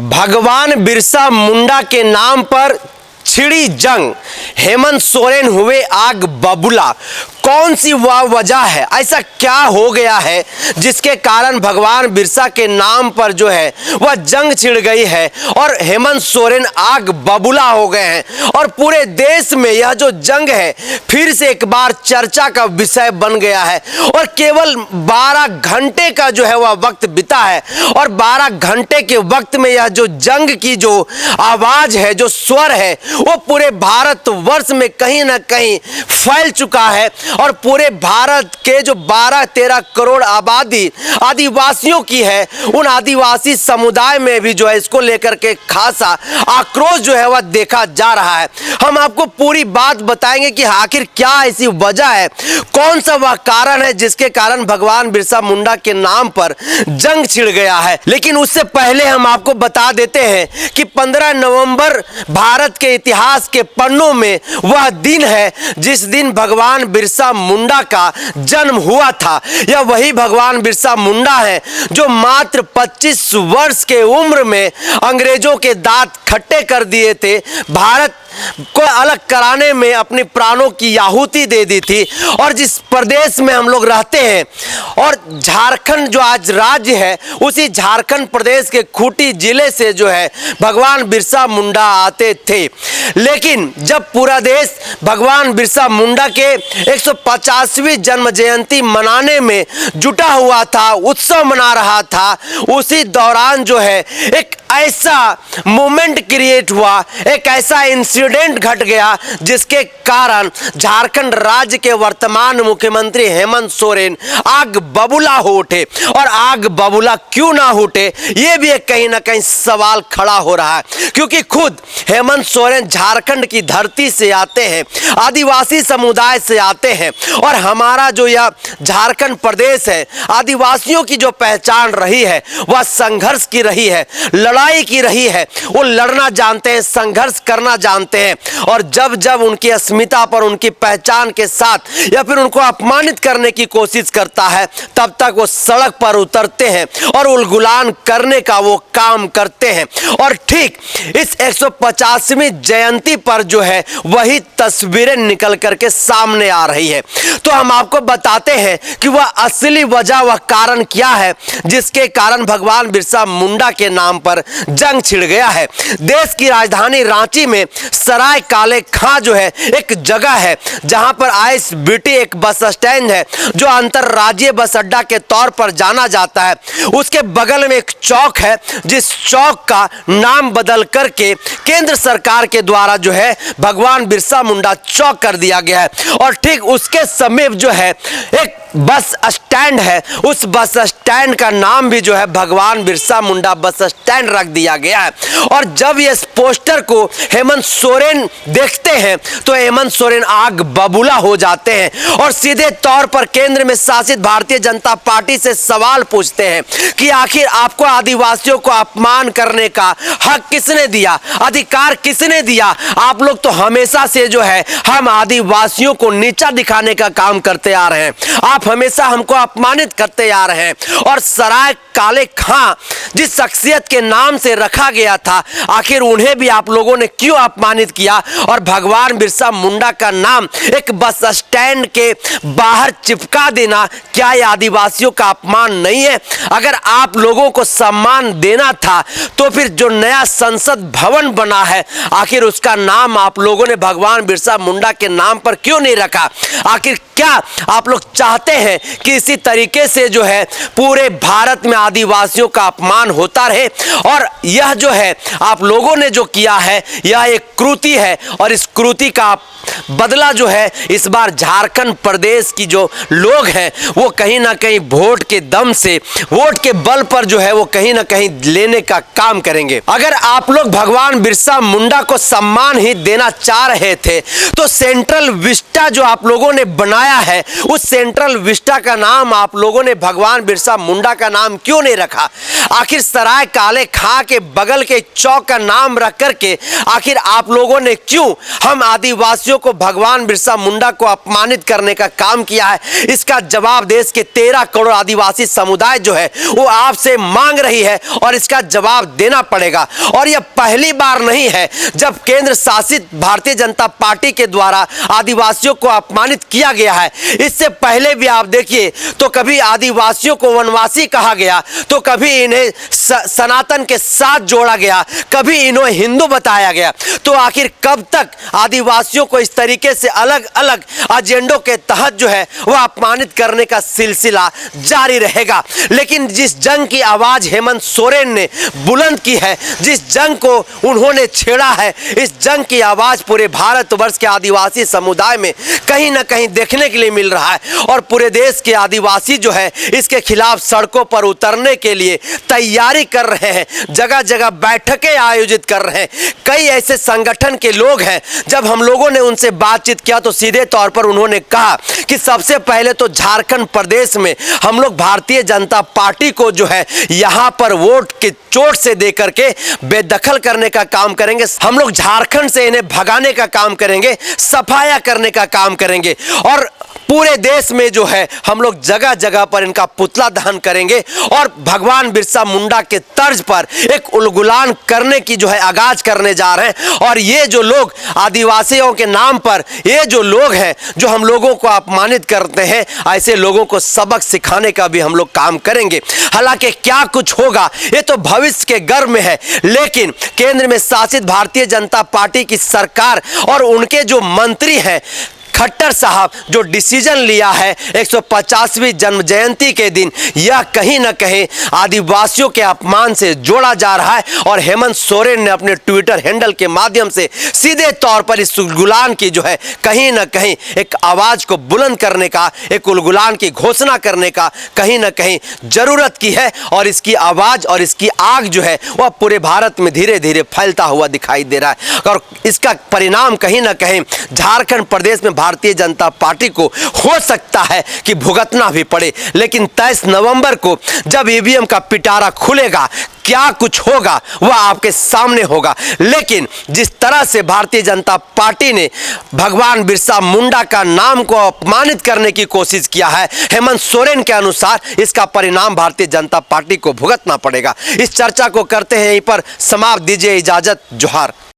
भगवान बिरसा मुंडा के नाम पर छिड़ी जंग, हेमंत सोरेन हुए आग बबूला। कौन सी वह वजह है, ऐसा क्या हो गया है जिसके कारण भगवान बिरसा के नाम पर जो है वह जंग छिड़ गई है और हेमंत सोरेन आग बबूला हो गए हैं और पूरे देश में यह जो जंग है फिर से एक बार चर्चा का विषय बन गया है। और केवल 12 घंटे का जो है वह वक्त बिता है और 12 घंटे के वक्त में यह जो जंग की जो आवाज है, जो स्वर है, वो पूरे भारतवर्ष में कहीं ना कहीं फैल चुका है और पूरे भारत के जो 12-13 करोड़ आबादी आदिवासियों की है, उन आदिवासी समुदाय में भी जो है इसको लेकर के खासा आक्रोश जो है वह देखा जा रहा है। हम आपको पूरी बात बताएंगे कि आखिर क्या ऐसी वजह है, कौन सा वह कारण है जिसके कारण भगवान बिरसा मुंडा के नाम पर जंग छिड़ गया है। लेकिन उससे पहले हम आपको बता देते हैं कि 15 नवंबर भारत के इतिहास के पन्नों में वह दिन है जिस दिन भगवान बिरसा मुंडा का जन्म हुआ था। यह वही भगवान बिरसा मुंडा है जो मात्र 25 वर्ष के उम्र में अंग्रेजों के दांत खट्टे कर दिए थे, भारत को अलग कराने में अपने प्राणों की आहुति दे दी थी। और जिस प्रदेश में हम लोग रहते हैं और झारखंड जो आज राज्य है, उसी झारखंड प्रदेश के खूंटी जिले से जो है भगवान बिरसा मुंडा आते थे। लेकिन जब पूरा देश भगवान बिरसा मुंडा के 150वीं जन्म जयंती मनाने में जुटा हुआ था, उत्सव मना रहा था, उसी दौरान जो है एक ऐसा मोमेंट क्रिएट हुआ, एक ऐसा इंसिडेंट घट गया जिसके कारण झारखंड राज्य के वर्तमान मुख्यमंत्री हेमंत सोरेन आग बबूला हो उठे। और आग बबूला क्यों ना उठे, यह भी एक कहीं ना कहीं सवाल खड़ा हो रहा है, क्योंकि खुद हेमंत सोरेन झारखंड की धरती से आते हैं, आदिवासी समुदाय से आते हैं और हमारा जो यह झारखंड प्रदेश है, आदिवासियों की जो पहचान रही है वह संघर्ष की रही है, लड़ाई की रही है। वो लड़ना जानते हैं, संघर्ष करना जानते हैं और जब जब उनकी अस्मिता पर, उनकी पहचान के साथ या फिर उनको अपमानित करने की कोशिश करता है, तब तक वो सड़क पर उतरते हैं और उलगुलान करने का वो काम करते हैं। और ठीक इस 150वीं जयंती पर जो है वही तस्वीरें निकल करके सामने आ रही है। तो हम आपको बताते हैं कि वह असली वजह, वह कारण क्या है जिसके कारण भगवान बिरसा मुंडा के नाम पर जंग छिड़ गया है। देश की राजधानी रांची में सराय काले खां जो है एक जगह है जहां पर आईएसबीटी एक बस स्टैंड है जो अंतरराज्यीय बस अड्डा के तौर पर जाना जाता है। उसके बगल में एक चौक है जिस चौक का नाम बदल करके केंद्र सरकार के द्वारा जो है भगवान बिरसा मुंडा चौक कर दिया गया है। और ठीक उसके समीप जो है एक बस स्टैंड है, उस बस स्टैंड का नाम भी जो है भगवान बिरसा मुंडा बस स्टैंड रख दिया गया है। और जब इस पोस्टर को हेमंत सोरेन देखते हैं तो हेमंत सोरेन आग बबूला हो जाते हैं और सीधे तौर पर केंद्र में शासित भारतीय जनता पार्टी से सवाल पूछते हैं कि आखिर आपको आदिवासियों को अपमान करने का हक किसने दिया, अधिकार किसने दिया? आप लोग तो हमेशा से जो है हम आदिवासियों को नीचा दिखाने का काम करते आ रहे हैं, आप हमेशा हमको अपमानित करते आ रहे हैं। और सराय काले खां जिस शख्सियत के नाम से रखा गया था, आखिर उन्हें भी आप लोगों ने क्यों अपमानित किया? और भगवान बिरसा मुंडा का नाम एक बस स्टैंड के बाहर चिपका देना, क्या यह आदिवासियों का अपमान नहीं है? अगर आप लोगों को सम्मान देना था तो फिर जो नया संसद भवन बना है, आखिर उसका नाम आप लोगों ने भगवान बिरसा मुंडा के नाम पर क्यों नहीं रखा? आखिर क्या आप लोग चाहते हैं कि इसी तरीके से जो है पूरे भारत में आदिवासियों का अपमान होता रहे? और यह जो है आप लोगों ने जो किया है यह एक कृति है और इस कृति का बदला जो है इस बार झारखंड प्रदेश की जो लोग हैं वो कहीं ना कहीं वोट के दम से, वोट के बल पर जो है वो कहीं ना कहीं लेने का काम करेंगे। अगर आप लोग भगवान बिरसा मुंडा को सम्मान ही देना चाह रहे थे तो सेंट्रल विस्टा जो आप लोगों ने बनाया है, उस सेंट्रल विस्टा का नाम आप लोगों ने भगवान बिरसा मुंडा का नाम क्यों नहीं रखा? आखिर सराय काले खां के बगल के चौक का नाम रख करके आखिर आप लोगों ने क्यों हम आदिवासियों को, भगवान बिरसा मुंडा को अपमानित करने का काम किया है, इसका जवाब देश के 13 करोड़ आदिवासी समुदाय जो है वो आपसे मांग रही है और इसका जवाब देना पड़ेगा। और यह पहली बार नहीं है जब केंद्र शासित भारतीय जनता पार्टी के द्वारा आदिवासियों को अपमानित किया गया है। इससे पहले भी आप देखिए तो कभी आदिवासियों को वनवासी कहा गया, तो कभी इन्हें सनातन के साथ जोड़ा गया, कभी इन्हें हिंदू बताया गया। तो आखिर कब तक आदिवासियों को इस तरीके से अलग अलग एजेंडों के तहत जो है वह अपमानित करने का सिलसिला जारी रहेगा। लेकिन जिस जंग की आवाज हेमंत सोरेन ने बुलंद की है, जिस जंग को उन्होंने छेड़ा है, इस जंग की आवाज पूरे भारतवर्ष के आदिवासी समुदाय में कहीं ना कहीं देखने के लिए मिल रहा है। और पूरे देश के आदिवासी जो है इसके खिलाफ सड़कों पर उतरने के लिए तैयारी कर रहे हैं, जगह जगह बैठकें आयोजित कर रहे हैं। कई ऐसे संगठन के लोग हैं, जब हम लोगों ने उनसे बातचीत किया तो सीधे तौर पर उन्होंने कहा कि सबसे पहले तो झारखंड प्रदेश में हम लोग भारतीय जनता पार्टी को जो है यहां पर वोट के चोट से देकर के बेदखल करने का काम करेंगे। हम लोग झारखंड से इन्हें भगाने का काम करेंगे, सफाया करने का काम करेंगे और पूरे देश में जो है हम लोग जगह जगह पर इनका पुतला दहन करेंगे और भगवान बिरसा मुंडा के तर्ज पर एक उलगुलान करने की जो है आगाज करने जा रहे हैं। और ये जो लोग आदिवासियों के नाम पर, ये जो लोग हैं जो हम लोगों को अपमानित करते हैं, ऐसे लोगों को सबक सिखाने का भी हम लोग काम करेंगे। हालांकि क्या कुछ होगा ये तो भविष्य के गर्भ में है, लेकिन केंद्र में शासित भारतीय जनता पार्टी की सरकार और उनके जो मंत्री हैं खट्टर साहब जो डिसीजन लिया है 150वीं जन्म जयंती के दिन, यह कहीं ना कहीं आदिवासियों के अपमान से जोड़ा जा रहा है। और हेमंत सोरेन ने अपने ट्विटर हैंडल के माध्यम से सीधे तौर पर इस उलगुलान की जो है कहीं ना कहीं एक आवाज को बुलंद करने का, एक उलगुलान की घोषणा करने का कहीं ना कहीं जरूरत की है। और इसकी आवाज और इसकी आग जो है वह पूरे भारत में धीरे धीरे फैलता हुआ दिखाई दे रहा है। और इसका परिणाम कहीं ना कहीं झारखंड प्रदेश में भारतीय जनता पार्टी को हो सकता है कि भुगतना भी पड़े। लेकिन 23 नवंबर को जब ईवीएम का पिटारा खुलेगा, क्या कुछ होगा वह आपके सामने होगा। लेकिन जिस तरह से भारतीय जनता पार्टी ने भगवान बिरसा मुंडा का नाम को अपमानित करने की कोशिश किया है, हेमंत सोरेन के अनुसार इसका परिणाम भारतीय जनता पार्टी को भुगतना पड़ेगा। इस चर्चा को करते हैं यहीं पर समाप्त, दीजिए इजाजत, जोहार।